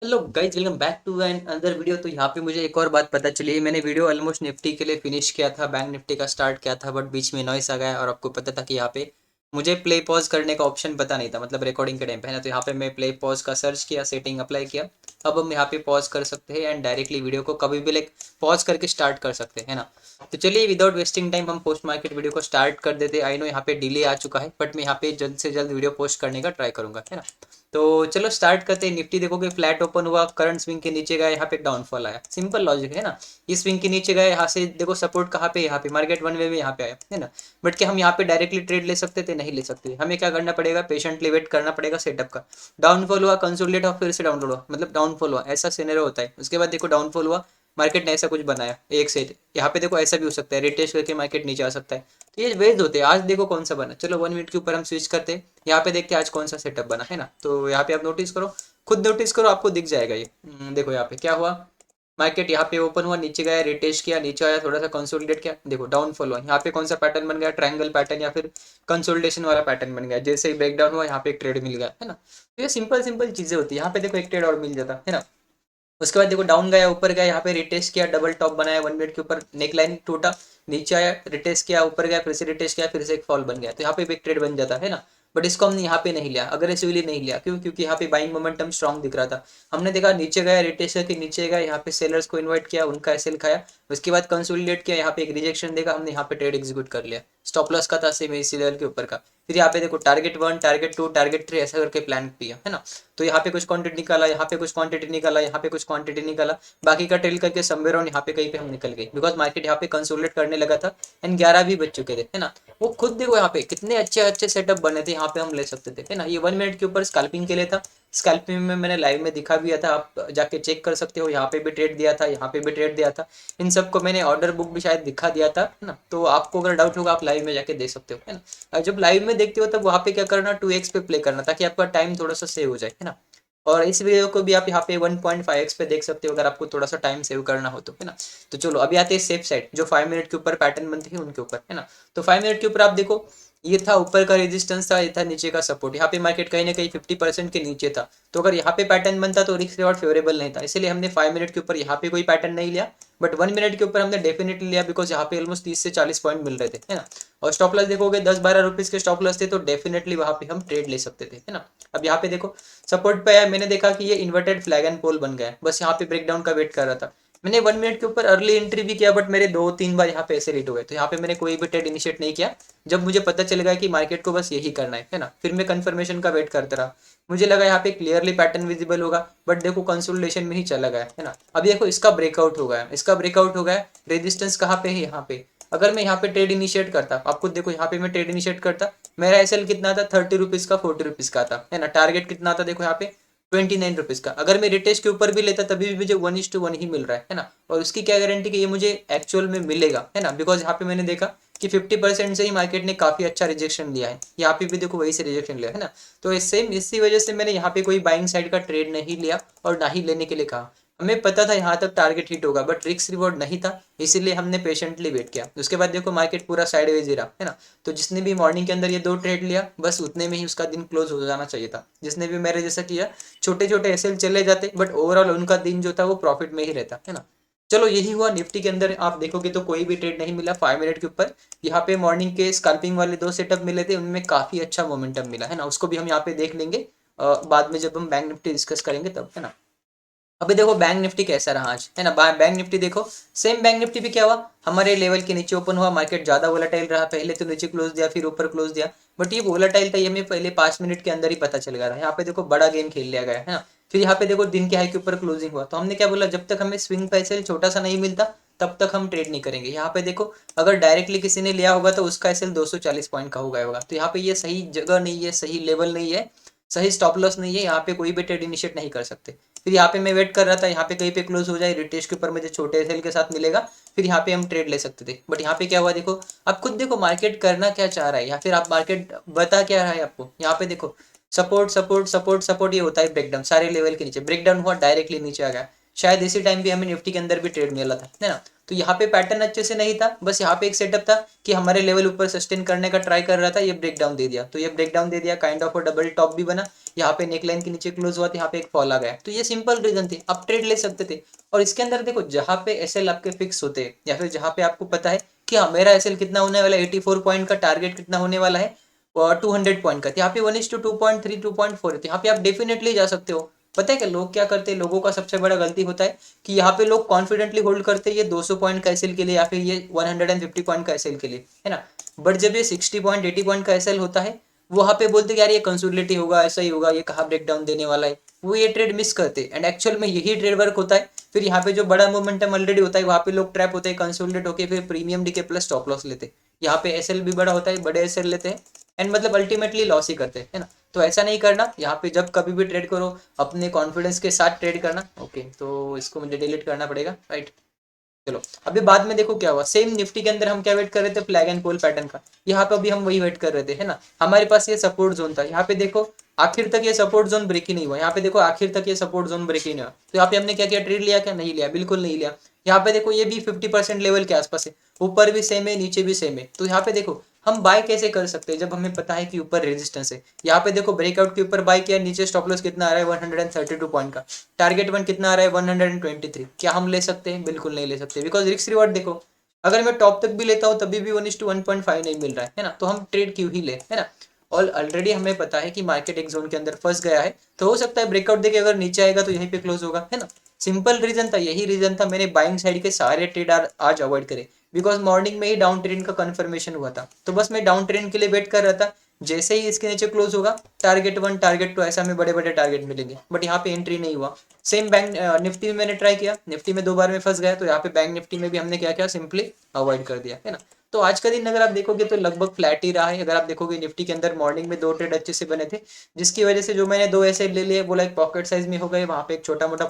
Hello guys, welcome back to another video. तो यहाँ पे मुझे एक और बात पता चली। मैंने वीडियो ऑलमोस्ट निफ्टी के लिए फिनिश किया था, बैंक निफ्टी का स्टार्ट किया था, बट बीच में नॉइस आ गया और आपको पता था कि यहाँ पे मुझे प्ले पॉज करने का ऑप्शन पता नहीं था, मतलब रिकॉर्डिंग के टाइम पे है ना। तो यहाँ पे मैं प्ले पॉज का सर्च किया, सेटिंग अप्लाई किया। अब हम यहाँ पे पॉज कर सकते हैं एंड डायरेक्टली वीडियो को कभी भी लाइक पॉज करके स्टार्ट कर सकते हैं, है ना। तो चलिए विदाउट वेस्टिंग टाइम हम पोस्ट मार्केट वीडियो को स्टार्ट कर देते हैं। आई नो यहाँ पे डिले आ चुका है, बट मैं यहाँ पे जल्द से जल्द वीडियो पोस्ट करने का ट्राई करूंगा, है ना। तो चलो स्टार्ट करते हैं। निफ्टी देखो कि फ्लैट ओपन हुआ, करंट स्विंग के नीचे गया, यहाँ पे डाउनफॉल आया। सिंपल लॉजिक है ना। इस स्विंग के नीचे गए, यहाँ से देखो सपोर्ट कहाँ पे, यहाँ पे मार्केट वन वे में यहाँ पे आया, है ना। बट क्या हम यहाँ पे डायरेक्टली ट्रेड ले सकते थे? नहीं ले सकते। हमें क्या करना पड़ेगा? पेशेंटली वेट करना पड़ेगा सेटअप का। डाउनफॉल हुआ, कंसोलिडेट हुआ, फिर से डाउनफॉल हुआ, मतलब डाउनफॉल हुआ, ऐसा सिनेरियो होता है। उसके बाद देखो डाउनफॉल हुआ, मार्केट ने ऐसा कुछ बनाया एक से। यहाँ पे देखो ऐसा भी हो सकता है, रिटेस्ट करके मार्केट नीचे आ सकता है। तो ये वेज होते हैं। आज देखो कौन सा बना। चलो 1 मिनट के ऊपर हम स्विच करते हैं। यहाँ पे देखते हैं आज कौन सा सेटअप बना, है ना। तो यहाँ पे आप नोटिस करो, खुद नोटिस करो, आपको दिख जाएगा ये। देखो यहाँ पे क्या हुआ। मार्केट यहाँ पे ओपन हुआ, नीचे गया, रिटेस्ट किया, नीचे आया, थोड़ा सा कंसोलिडेट किया, देखो डाउनफॉल हुआ। यहाँ पे कौन सा पैटर्न बन गया? ट्रायंगल पैटर्न या फिर कंसोलिडेशन वाला पैटर्न बन गया। जैसे ही ब्रेकडाउन हुआ, यहाँ पे एक ट्रेड मिल गया, है ना। तो ये सिंपल सिंपल चीजें होती है। यहाँ पे देखो एक ट्रेड और मिल जाता है ना। उसके बाद देखो डाउन गया, ऊपर गया, यहाँ पे रिटेस्ट किया, डबल टॉप बनाया, 1 मिनट के ऊपर नेक लाइन टूटा, नीचे आया, रिटेस्ट किया, ऊपर गया, फिर से रिटेस्ट किया, फिर से एक फॉल बन गया। तो यहाँ पे भी एक ट्रेड बन जाता है ना। बट इसको हमने यहाँ पे नहीं लिया, अग्रेसिवली नहीं लिया। क्यों? क्योंकि यहाँ पे बाइंग मोमेंटम स्ट्रांग दिख रहा था। हमने देखा नीचे गया, रिटेस्ट करके नीचे गया, यहाँ पे सेलर्स को इन्वाइट किया, उनका एसएल खाया। उसके बाद कंसोलिडेट किया, यहाँ पे एक रिजेक्शन देखा, हमने यहाँ पे ट्रेड एग्जीक्यूट कर लिया। स्टॉप लॉस का था सेम इसी लेवल के ऊपर का। फिर यहाँ पे देखो टारगेट 1, टारगेट 2, टारगेट 3 ऐसा करके प्लान किया, है ना। तो यहाँ पे कुछ क्वांटिटी निकाला, यहाँ पे कुछ क्वांटिटी निकाला, यहाँ पे कुछ क्वांटिटी निकाला, बाकी का ट्रेल करके समवेयर ऑन यहाँ पे कहीं पे हम निकल गए, बिकॉज मार्केट यहाँ पे कंसोलिडेट करने लगा था एंड 11 भी बज चुके थे, है ना। वो खुद देखो यहाँ पे कितने अच्छे अच्छे सेटअप बने थे, यहाँ पे हम ले सकते थे, है ना। ये 1 मिनट के ऊपर स्कैल्पिंग के लिए था। स्कैल्पिंग में मैंने लाइव में दिखा भी था, आप जाके चेक कर सकते हो। यहाँ पे भी ट्रेड दिया था, यहाँ पे भी ट्रेड दिया था। इन सबको मैंने ऑर्डर बुक भी शायद दिखा दिया था, है ना। तो आपको अगर डाउट होगा आप लाइव में जाके देख सकते हो, है ना। जब लाइव में देखते हो तब वहाँ पे क्या करना, 2x पे प्ले करना, ताकि आपका टाइम थोड़ा सा सेव हो जाए, है ना। और इस वीडियो को भी आप यहाँ पे 1.5x पे देख सकते हो, अगर आपको थोड़ा सा टाइम सेव करना हो तो, है ना। तो चलो अभी आते हैं सेफ साइड, जो 5 मिनट के ऊपर पैटर्न बनते हैं उनके ऊपर, है ना। तो 5 मिनट के ऊपर आप देखो, ये था ऊपर का रेजिस्टेंस था, ये था नीचे का सपोर्ट। यहाँ पे मार्केट कहीं ना कहीं 50% के नीचे था। तो अगर यहाँ पे पैटर्न बनता तो रिस्क रिवॉर्ड फेवरेबल नहीं था, इसलिए हमने 5 मिनट के ऊपर यहाँ पे कोई पैटर्न नहीं लिया। बट 1 मिनट के ऊपर हमने डेफिनेटली लिया, बिकॉज यहाँ पे ऑलमोस्ट 30 से 40 पॉइंट मिल रहे थे, है ना। और स्टॉप लॉस देखोगे 10-12 रुपीज के स्टॉप लॉस थे, तो डेफिनेटली वहाँ पे हम ट्रेड ले सकते थे, है ना। अब यहाँ पे देखो सपोर्ट पे आया, मैंने देखा कि ये इन्वर्टेड फ्लैग एंड पोल बन गया है, बस यहाँ पे ब्रेकडाउन का वेट कर रहा था। मैंने 1 मिनट के ऊपर अर्ली एंट्री भी किया, बट मेरे 2-3 बार यहाँ पे ऐसे रेट हुए, तो यहाँ पे मैंने कोई भी ट्रेड इनिशिएट नहीं किया। जब मुझे पता चल गया कि मार्केट को बस यही करना है ना, फिर मैं कंफर्मेशन का वेट करता रहा। मुझे लगा यहाँ पे क्लियरली पैटर्न विजिबल होगा, बट देखो कंसोलिडेशन में ही चला गया, है ना। अभी देखो इसका ब्रेकआउट हो गया, इसका ब्रेकआउट हो गया। रेजिस्टेंस कहाँ पे है? यहाँ पे। अगर मैं यहाँ पे ट्रेड इनिशिएट करता, आपको देखो यहाँ पे मैं ट्रेड इनिशिएट करता, मेरा एसएल कितना था? 30 रुपीज का, 40 रुपीज का था, है ना। टारगेट कितना था? देखो यहाँ पे 29 रुपीज का। अगर मैं रिटेस्ट के ऊपर भी लेता तभी भी मुझे 1:1 ही मिल रहा है ना। और उसकी क्या गारंटी कि ये मुझे एक्चुअल में मिलेगा, है ना। बिकॉज यहाँ पे मैंने देखा कि 50% से ही मार्केट ने काफी अच्छा रिजेक्शन लिया है। यहाँ पे भी देखो वही से रिजेक्शन लिया है ना। तो इससे इसी वजह से मैंने यहाँ पे कोई बाइंग साइड का ट्रेड नहीं लिया और ना ही लेने के लिए कहा। हमें पता था यहाँ तक टारगेट हिट होगा, बट रिस्क रिवॉर्ड नहीं था, इसीलिए हमने पेशेंटली वेट किया। उसके बाद देखो मार्केट पूरा साइडवेज ही रहा, है ना। तो जिसने भी मॉर्निंग के अंदर ये 2 ट्रेड लिया, बस उतने में ही उसका दिन क्लोज हो जाना चाहिए था। जिसने भी मेरे जैसा किया, छोटे छोटे एसएल चले जाते, बट ओवरऑल उनका दिन जो था वो प्रॉफिट में ही रहता, है ना। चलो यही हुआ। निफ्टी के अंदर आप देखोगे तो कोई भी ट्रेड नहीं मिला 5 मिनट के ऊपर। यहाँ पे मॉर्निंग के स्कैल्पिंग वाले 2 सेटअप मिले थे, उनमें काफी अच्छा मोमेंटम मिला, है ना। उसको भी हम यहाँ पे देख लेंगे बाद में, जब हम बैंक निफ्टी डिस्कस करेंगे तब, है ना। अभी देखो बैंक निफ्टी कैसा रहा आज, है ना। बैंक निफ्टी देखो, सेम बैंक निफ्टी भी क्या हुआ, हमारे लेवल के नीचे ओपन हुआ। मार्केट ज्यादा वोलेटाइल रहा, पहले तो नीचे क्लोज दिया, फिर ऊपर क्लोज दिया। बट ये वोलेटाइल था, ये हमें पहले 5 मिनट के अंदर ही पता चल गया था। यहाँ पे देखो बड़ा गेम खेल लिया गया, है ना। फिर यहाँ पे देखो दिन के हाई के ऊपर क्लोजिंग हुआ, तो हमने क्या बोला, जब तक हमें स्विंग पैसे छोटा सा नहीं मिलता तब तक हम ट्रेड नहीं करेंगे। यहाँ पे देखो अगर डायरेक्टली किसी ने लिया होगा तो उसका एसएल 240 पॉइंट का हो गया होगा। तो यहाँ पे ये सही जगह नहीं है, सही लेवल नहीं है, सही स्टॉप लॉस नहीं है, यहाँ पे कोई भी ट्रेड इनिशिएट नहीं कर सकते। फिर यहाँ पे मैं वेट कर रहा था, यहाँ पे कहीं पे क्लोज हो जाए, रिटेस्ट के ऊपर मुझे छोटे सेल के साथ मिलेगा, फिर यहाँ पे हम ट्रेड ले सकते थे। बट यहाँ पे क्या हुआ देखो, आप खुद देखो मार्केट करना क्या चाह रहा है, या फिर आप मार्केट बता क्या रहा है आपको। यहाँ पे देखो सपोर्ट सपोर्ट सपोर्ट सपोर्ट, ये होता है ब्रेकडाउन, सारे लेवल के नीचे ब्रेकडाउन हुआ, डायरेक्टली नीचे आ गया। शायद इसी टाइम भी हमें निफ्टी के अंदर भी ट्रेड मिला था, है ना। तो यहाँ पे पैटर्न अच्छे से नहीं था, बस यहाँ पे एक सेटअप था कि हमारे लेवल ऊपर सस्टेन करने का ट्राई कर रहा था, ये ब्रेकडाउन दे दिया, तो ये ब्रेकडाउन दे दिया, काइंड ऑफ डबल टॉप भी बना। यहाँ पे नेकलाइन के नीचे क्लोज हुआ तो यहाँ पे एक फॉल आ गया, तो ये सिंपल रीजन थी, आप ट्रेड ले सकते थे। और इसके अंदर देखो जहाँ पे एसएल आपके फिक्स होते हैं या फिर जहाँ पे आपको पता है कि हाँ मेरा एसएल कितना होने वाला है, 84 पॉइंट का टारगेट कितना होने वाला है, 200 पॉइंट का, तो यहाँ पे 1:2.3 2.4, यहाँ पे आप डेफिनेटली जा सकते हो। पता है क्या लोग क्या करते हैं, लोगों का सबसे बड़ा गलती होता है कि यहाँ पे लोग कॉन्फिडेंटली होल्ड करते हैं ये 200 पॉइंट का एसएल के लिए या फिर ये 150 पॉइंट का एसएल के लिए, है ना। बट जब ये 60 पॉइंट 80 पॉइंट का एसएल होता है, वहाँ पे बोलते हैं यार ये कंसोलिडेटिव होगा, ऐसा ही होगा, ये कहाँ ब्रेक डाउन देने वाला है, वो ये ट्रेड मिस करते हैं। एंड एक्चुअल में यही ट्रेड वर्क होता है। फिर यहाँ पे जो बड़ा मोमेंटम ऑलरेडी होता है वहाँ पे लोग ट्रैप होते हैं, कंसोलिडेट होकर फिर premium DK plus stop loss लेते हैं। यहाँ पे एसएल भी बड़ा होता है, बड़े एसएल लेते हैं एंड मतलब अल्टीमेटली लॉस ही करते हैं, है ना। तो ऐसा नहीं करना, यहाँ पे जब कभी भी ट्रेड करो अपने कॉन्फिडेंस के साथ ट्रेड करना। ओके, तो इसको मुझे डिलीट करना पड़ेगा, राइट। चलो अभी बाद में देखो क्या हुआ, सेम निफ्टी के अंदर हम क्या वेट कर रहे थे, फ्लैग एंड पोल पैटर्न का। यहाँ पे अभी हम वही वेट कर रहे थे, है ना। हमारे पास ये सपोर्ट जोन था, यहाँ पे देखो आखिर तक ये सपोर्ट जोन ब्रेक ही नहीं हुआ, यहाँ पे देखो आखिर तक ये सपोर्ट जोन ब्रेक ही नहीं हुआ। तो यहाँ पे हमने क्या किया, ट्रेड लिया क्या, नहीं लिया, बिल्कुल नहीं लिया। यहाँ पे देखो ये भी 50% लेवल के आसपास है, ऊपर भी सेम है नीचे भी सेम है। तो यहाँ पे देखो हम बाय कैसे कर सकते हैं जब हमें पता है कि ऊपर रेजिस्टेंस है। यहाँ पे देखो ब्रेकआउट के ऊपर बाय किया, नीचे स्टॉप लॉस कितना आ रहा है 132 पॉइंट का, टारगेट वन कितना आ रहा है 123। क्या हम ले सकते हैं, बिल्कुल नहीं ले सकते, बिकॉज रिस्क रिवॉर्ड देखो, अगर मैं टॉप तक भी लेता हूँ तभी भी 1:1.5 नहीं मिल रहा है ना, तो हम ट्रेड क्यों ही ले, है ना। और ऑलरेडी हमें पता है कि मार्केट एक जोन के अंदर फंस गया है, तो हो सकता है ब्रेकआउट देके अगर नीचे आएगा तो यहीं पे क्लोज होगा, है ना। सिंपल रीजन था, यही रीजन था मैंने बाइंग साइड के सारे ट्रेड आज अवॉइड करे, बिकॉज मॉर्निंग में ही डाउन ट्रेंड का कंफर्मेशन हुआ था, तो बस मैं डाउन ट्रेंड के लिए वेट कर रहा था। जैसे ही इसके नीचे क्लोज होगा टारगेट वन टारगेट टू ऐसा में बड़े बड़े टारगेट मिलेंगे, बट यहाँ पे एंट्री नहीं हुआ। सेम बैंक निफ्टी में मैंने ट्राई किया, निफ्टी में 2 बार में फंस गया, तो यहाँ पे बैंक निफ्टी में भी हमने क्या किया, सिंपली अवॉइड कर दिया, है ना। तो आज का दिन अगर आप देखोगे तो लगभग फ्लैट ही रहा है। अगर आप देखोगे निफ्टी के अंदर मॉर्निंग में 2 ट्रेड अच्छे से बने थे, जिसकी वजह से जो मैंने 2 ऐसे ले लिए वो लाइक पॉकेट साइज में हो गए, वहाँ पे एक छोटा मोटा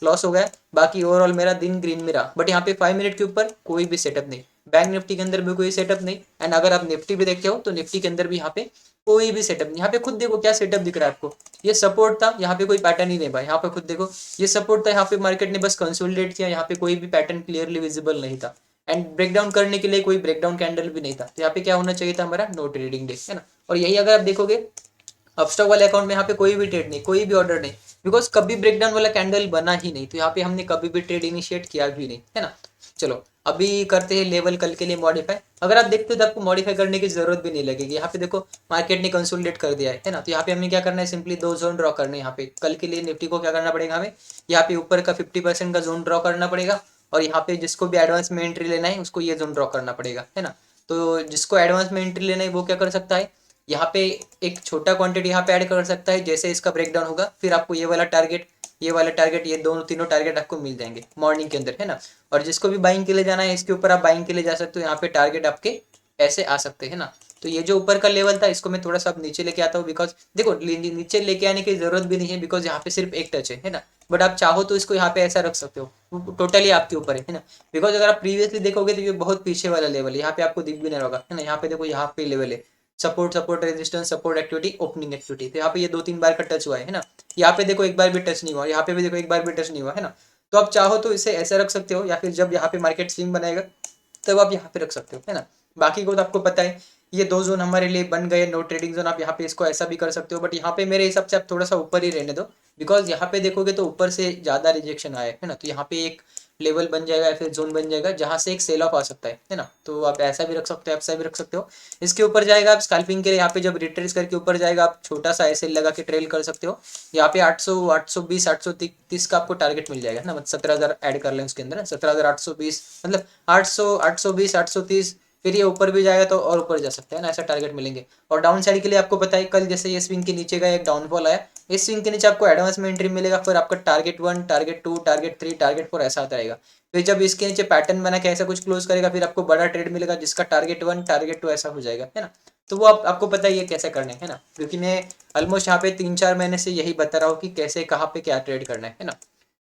लॉस हो गया। बाकी ओवरऑल मेरा दिन ग्रीन में रहा, बट यहाँ पे 5 मिनट के ऊपर कोई भी सेटअप नहीं, बैंक निफ्टी के अंदर भी कोई सेटअप नहीं। एंड अगर आप निफ्टी भी देखते हो तो निफ्टी के अंदर भी यहाँ पे कोई भी सेटअप नहीं। यहाँ पे खुद देखो क्या सेटअप दिख रहा है आपको, ये सपोर्ट था, यहाँ पे कोई पैटर्न ही नहीं भाई, यहाँ पे खुद देखो ये सपोर्ट था, यहाँ पे मार्केट ने बस कंसोलिडेट किया, यहाँ पे कोई भी पैटर्न क्लियरली विजिबल नहीं था। एंड ब्रेकडाउन करने के लिए कोई ब्रेकडाउन कैंडल भी नहीं था, तो यहाँ पे क्या होना चाहिए था, हमारा नो ट्रेडिंग डे, है ना। और यही अगर आप देखोगे अपस्टॉक वाले अकाउंट में यहाँ पे कोई भी ट्रेड नहीं, कोई भी ऑर्डर नहीं, बिकॉज कभी ब्रेकडाउन वाला कैंडल बना ही नहीं, तो यहाँ पे हमने कभी भी ट्रेड इनिशिएट किया भी नहीं, है ना। चलो अभी करते हैं लेवल कल के लिए मॉडिफाई। अगर आप देखते हो तो आपको मॉडिफाई करने की जरूरत भी नहीं लगेगी, यहाँ पे देखो मार्केट ने कंसोलिडेट कर दिया है ना। तो यहाँ पे हमें क्या करना है, सिंपली 2 जोन ड्रॉ करने हैं। यहाँ पे कल के लिए निफ्टी को क्या करना पड़ेगा, हमें यहाँ पे ऊपर का 50% का जोन ड्रॉ करना पड़ेगा, और यहाँ पे जिसको भी एडवांस में एंट्री लेना है उसको ये जोन ड्रॉ करना पड़ेगा, है ना। तो जिसको एडवांस में एंट्री लेना है वो क्या कर सकता है, यहाँ पे एक छोटा क्वांटिटी यहाँ पे ऐड कर सकता है। जैसे इसका ब्रेकडाउन होगा फिर आपको ये वाला टारगेट ये वाला टारगेट ये दोनों तीनों टारगेट आपको मिल जाएंगे मॉर्निंग के अंदर, है ना। और जिसको भी बाइंग के लिए जाना है इसके ऊपर आप बाइंग के लिए जा सकते हो, यहाँ पे टारगेट आपके ऐसे आ सकते हैं ना। तो ये जो ऊपर का लेवल था इसको मैं थोड़ा सा अब नीचे लेके आता हूँ, बिकॉज देखो नीचे लेके आने की जरूरत भी नहीं है, बिकॉज यहाँ पे सिर्फ एक टच है ना। बट आप चाहो तो इसको यहाँ पे ऐसा रख सकते हो, टोटली आपके ऊपर है ना। बिकॉज अगर आप प्रीवियसली देखोगे तो ये बहुत पीछे वाला लेवल है, यहाँ पे आपको दिख भी नहीं होगा, है ना। यहाँ पे देखो यहाँ पे लेवल है support support resistance support activity opening activity, तो यहाँ पे ये 2-3 बार का टच हुआ है ना। यहाँ पे देखो एक बार भी टच नहीं हुआ, यहाँ पे भी देखो एक बार भी टच नहीं हुआ, है ना। तो आप चाहो तो इसे ऐसे रख सकते हो, या फिर जब यहाँ पे मार्केट स्विंग बनाएगा तब आप यहाँ पे रख सकते हो, है ना। बाकी को तो आपको पता है ये 2 जोन हमारे लिए बन गए, नो ट्रेडिंग जोन। आप यहाँ पे इसको ऐसा भी कर सकते हो, बट यहाँ पे मेरे हिसाब से आप थोड़ा सा ऊपर ही रहने दो, बिकॉज यहाँ पे देखोगे तो ऊपर से ज्यादा रिजेक्शन आया है ना। तो यहाँ पे एक लेवल बन जाएगा या फिर जोन बन जाएगा जहाँ से एक सेल ऑफ आ सकता है ना। तो आप ऐसा भी रख सकते हो, ऐसा भी रख सकते हो। इसके ऊपर जाएगा आप स्कैल्पिंग के लिए, यहाँ पे जब रिट्रेस करके ऊपर जाएगा आप छोटा सा ऐसे लगा के ट्रेल कर सकते हो। यहाँ पे 800 820 830 का आपको टारगेट मिल जाएगा ना, मतलब 17,000 ऐड कर लें उसके अंदर, 17,820 मतलब 800 820 830, फिर ये ऊपर भी जाएगा तो और ऊपर जा सकता है ना, ऐसा टारगेट मिलेंगे। और डाउन साइड के लिए आपको पता है कल जैसे ये स्विंग के नीचे का एक डाउनफॉल आया, इस स्विंग के नीचे आपको एडवांस में एंट्री मिलेगा, फिर आपका टारगेट 1 टारगेट 2 टारगेट 3 टारगेट 4 ऐसा आता रहेगा। फिर जब इसके नीचे पैटर्न बना के ऐसा कुछ क्लोज करेगा फिर आपको बड़ा ट्रेड मिलेगा जिसका टारगेट 1 टारगेट 2 ऐसा हो जाएगा, है ना। तो वो आपको पता ही है कैसे करना है ना, क्योंकि मैं ऑलमोस्ट यहाँ पे 3-4 महीने से यही बता रहा हूँ कि कैसे कहाँ पे क्या ट्रेड करना है ना।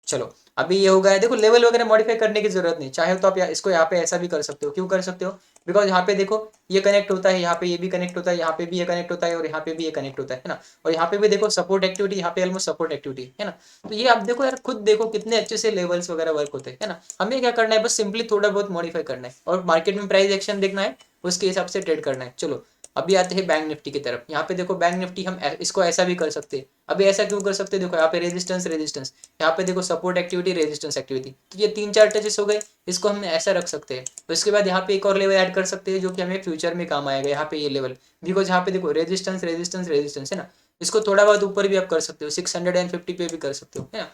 चलो अभी ये हो गया है, देखो लेवल वगैरह मॉडिफाई करने की जरूरत नहीं, चाहे तो आप इसको यहाँ पे ऐसा भी कर सकते हो। क्यों कर सकते हो, बिकॉज यहाँ पे देखो ये कनेक्ट होता है, यहाँ पे ये भी कनेक्ट होता है, यहाँ पे भी ये कनेक्ट होता है, और यहाँ पे भी ये कनेक्ट होता है ना। और यहाँ पे भी देखो सपोर्ट एक्टिविटी, यहाँ पे ऑलमोस्ट सपोर्ट एक्टिविटी है ना। तो ये आप देखो यार, खुद देखो कितने अच्छे से लेवल्स वगैरह वर्क होते हैं, है ना। हमें क्या करना है, बस सिंपली थोड़ा बहुत मॉडिफाई करना है और मार्केट में प्राइस एक्शन देखना है, उसके हिसाब से ट्रेड करना है। चलो अभी आते हैं बैंक निफ्टी की तरफ। यहाँ पे देखो बैंक निफ्टी हम इसको ऐसा भी कर सकते हैं। अभी ऐसा क्यों कर सकते हैं, देखो यहाँ पे रेजिस्टेंस रेजिस्टेंस, यहाँ पे देखो सपोर्ट एक्टिविटी रेजिस्टेंस एक्टिविटी, तो ये 3-4 टचेस हो गए, इसको हम ऐसा रख सकते हैं। तो इसके बाद यहाँ पे एक और लेवल ऐड कर सकते हैं जो कि हमें फ्यूचर में काम आएगा, यहाँ पे ये लेवल, बिकॉज यहाँ पे देखो रेजिस्टेंस रेजिस्टेंस रेजिस्टेंस है ना, इसको थोड़ा बहुत ऊपर भी आप कर सकते हो, 650 पे भी कर सकते हो, है ना।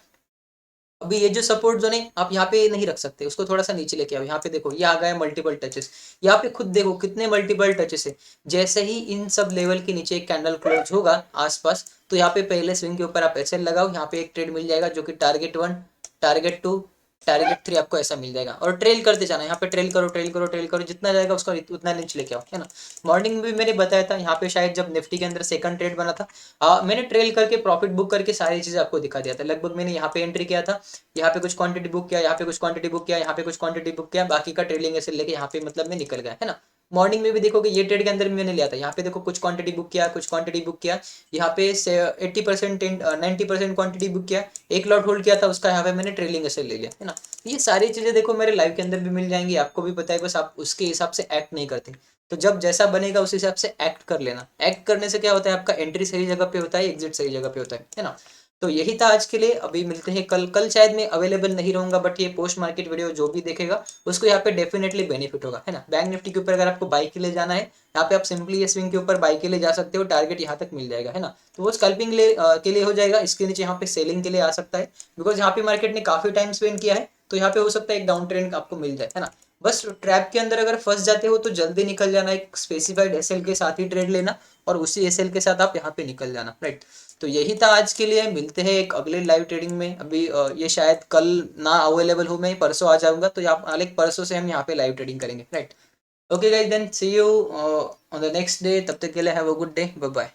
अभी ये जो सपोर्ट जोन है आप यहाँ पे नहीं रख सकते, उसको थोड़ा सा नीचे लेके आओ। यहाँ पे देखो ये आ गया मल्टीपल टचेस, यहाँ पे खुद देखो कितने मल्टीपल टचेस है। जैसे ही इन सब लेवल के नीचे एक कैंडल क्लोज होगा आसपास, तो यहाँ पे पहले स्विंग के ऊपर आप ऐसे लगाओ, यहाँ पे एक ट्रेड मिल जाएगा जो कि टारगेट 1, टारगेट 2, टारगेट 3 आपको ऐसा मिल जाएगा, और ट्रेल करते जाना। यहाँ पे ट्रेल करो ट्रेल करो ट्रेल करो, जितना जाएगा उसका उतना नीचे लेके आओ, है ना। मॉर्निंग में भी मैंने बताया था, यहाँ पे शायद जब निफ्टी के अंदर सेकंड ट्रेड बना था, मैंने ट्रेल करके प्रॉफिट बुक करके सारी चीजें आपको दिखा दिया था। लगभग मैंने यहाँ पे एंट्री किया था, यहाँ पे कुछ क्वांटिटी बुक किया, यहाँ पे कुछ क्वांटिटी बुक किया, यहाँ पे कुछ क्वांटिटी बुक किया, बाकी का ट्रेलिंग ऐसे लेके यहाँ पे मतलब मैं निकल गया, है ना। मॉर्निंग में भी देखोगे ये ट्रेड के अंदर भी मैंने लिया था, यहाँ पे देखो कुछ क्वांटिटी बुक किया, कुछ क्वांटिटी बुक किया, यहाँ पे 80% 90% क्वांटिटी बुक किया, एक लॉट होल्ड किया था उसका, यहाँ पे मैंने ट्रेलिंग ऐसे ले लिया, है ना। ये सारी चीजें देखो मेरे लाइव के अंदर भी मिल जाएंगी, आपको भी पता है, बस आप उसके हिसाब से एक्ट नहीं करते। तो जब जैसा बनेगा उस हिसाब से एक्ट कर लेना। एक्ट करने से क्या होता है, आपका एंट्री सही जगह पे होता है, एग्जिट सही जगह पे होता है ना। तो यही था आज के लिए। अभी मिलते हैं कल। कल शायद मैं अवेलेबल नहीं रहूंगा, बट ये पोस्ट मार्केट वीडियो जो भी देखेगा उसको यहाँ पे डेफिनेटली बेनिफिट होगा, है ना। बैंक निफ्टी के ऊपर अगर आपको बाई के लिए जाना है, यहाँ पे आप सिंपली ये स्विंग के ऊपर बाई के लिए जा सकते हो, टारगेट यहाँ तक मिल जाएगा, है ना। तो वो स्कल्पिंग के लिए हो जाएगा, इसके नीचे यहाँ पे सेलिंग के लिए आ सकता है, बिकॉज यहाँ पे मार्केट ने काफी टाइम स्पेंड किया है, तो यहाँ पे हो सकता है एक डाउन ट्रेंड आपको मिल जाए, है ना। बस ट्रैप के अंदर अगर फंस जाते हो तो जल्दी निकल जाना, एक स्पेसिफाइड एसएल के साथ ही ट्रेड लेना, और उसी एसएल के साथ आप यहाँ पे निकल जाना, राइट। तो यही था आज के लिए। मिलते हैं एक अगले लाइव ट्रेडिंग में। अभी ये शायद कल ना अवेलेबल हो, मैं परसों आ जाऊंगा, तो यहाँ परसों से हम यहाँ पे लाइव ट्रेडिंग करेंगे, right. Okay guys, then see you on the next day. तब तक के लिए have a good day, bye bye.